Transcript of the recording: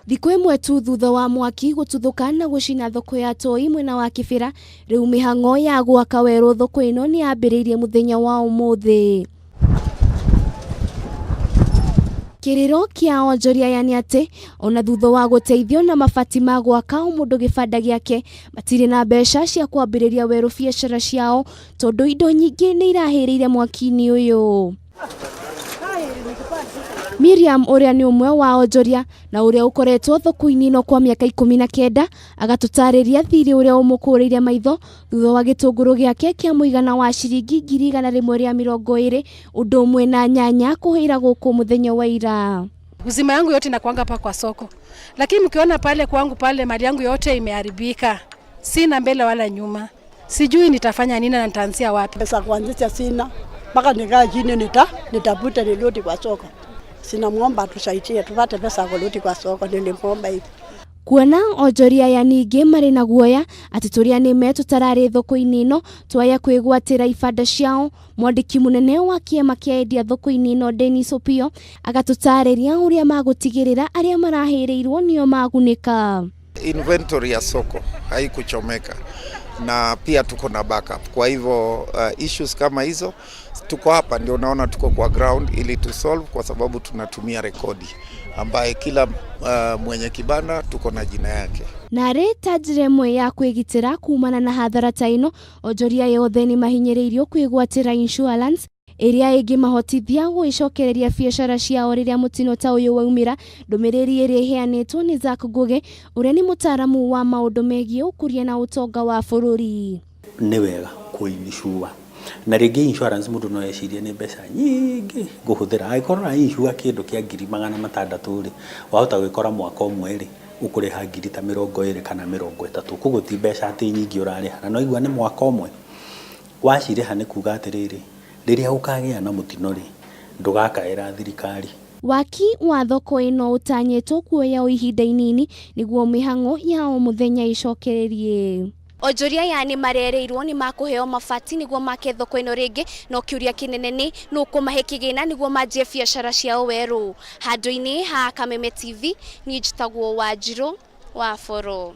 Thikũ ĩmwe tu thutha wa mwaki gũtuthũka na gũcina thoko ya Toi mwena wa Kĩbĩra, rĩu mĩhang'o ya gwaka werũ thoko ĩno nĩ yambĩrĩirie mũthenya wa ũmũthĩ. Kĩrĩro kĩa onjoria yani atĩ ona thutha wa gũteithio na mabati ma gwaka mũndũ gĩbanda gĩake, matirĩ na mbeca cia kwambĩrĩria werũ biacara ciao tondũ indo nyingĩ nĩ irahĩrĩire mwaki-inĩ ũyũ. Miriam ũrĩa nĩ ũmwe wa onjoria na ũrĩa ũkoretwo thoko-inĩ ĩno kwa mĩaka 19 agatũtarĩria thirĩ ũrĩa ũmũkũrĩire maitho thutha wa gĩtũngũrũ gĩake kĩa mũigana wa ciringi 120 ũndũ ũmwe na nyanya kũhĩra gũkũ mũthenya wa ira. Uzima yangu yote inakuanga hapa kwa soko, lakini mkiona pale kwangu pale mali yangu yote imeharibika, sina mbele wala nyuma, sijui nitafanya nini na nitaanzia wapi. Pesa kuanzisha sina, mpaka nikaa chini nitafuta nirudi kwa soko. Sina muomba tusaidie tupate pesa kurudi kwa soko, nilimwomba hivi. Kuona onjoria ya ningĩ marĩ na guoya atĩ tũrĩa nĩme tũtararĩ thoko-inĩ ĩno twaya kwĩgwatĩra ibanda ciao, mwandĩki mũnene wa kĩama kĩa endia thoko-inĩ ĩno Dennis Opio agatũtarĩria ũrĩa magũtigĩrĩra arĩa marahĩrĩirwo nĩo magunĩka. Inventory ya soko haikuchomeka na pia tuko na backup. Kwa hivyo issues kama hizo tuko hapa, ndio unaona tuko kwa ground ili to solve, kwa sababu tunatumia rekodi ambaye kila mwenye kibanda tuko na jina yake. Narĩ tajire mwe ya kwĩgitĩra kumana na hathara ta ĩno, onjoria yothe nĩ mahinyĩrĩirio kwĩgwatĩra insurance ĩrĩa ĩngĩmahotithia gwĩcokereria biacara ciao rĩrĩa mũtino ta ũyũ waumĩra. Ndũmĩrĩri ĩrĩa ĩheanĩtwo nĩ Zack Ngugi ũrĩa nĩ mũtaaramu wa maũndũ megiĩ ũkũria na ũtonga wa bũrũri. Nĩ wega kũinsure na rĩngĩ insurance mũndũ no ecirie nĩ mbeca nyingĩ ngũhũthĩra. Angĩkorwo na insure kĩndũ kĩa 600,000 rĩ, wahota gwĩkora mwaka ũmwe rĩ ũkũrĩha 20,000 kana 30,000, koguo ti mbeca atĩ nyingĩ ũrarĩha, na no igua nĩ mwaka ũmwe. Wacirĩha nĩ kuga atĩrĩrĩ, rĩrĩa ũkagĩa na mũtino rĩ ndũgakaĩra thirikari. Waki wa thoko ĩno ũtanyĩtwo kuoya o ihinda inini nĩguo mĩhang'o ya o mũthenya icokererie. Onjoria yani marerĩirwo nĩ makũheo mabati nĩguo make thoko ĩno rĩngĩ, no kĩũria kĩnene nĩ nũkũmahe kĩgĩna nĩguo manjie biacara ciao werũ. Handũ-inĩ ha Kameme TV, niĩ njĩtagwo Wanjirũ wa Boro.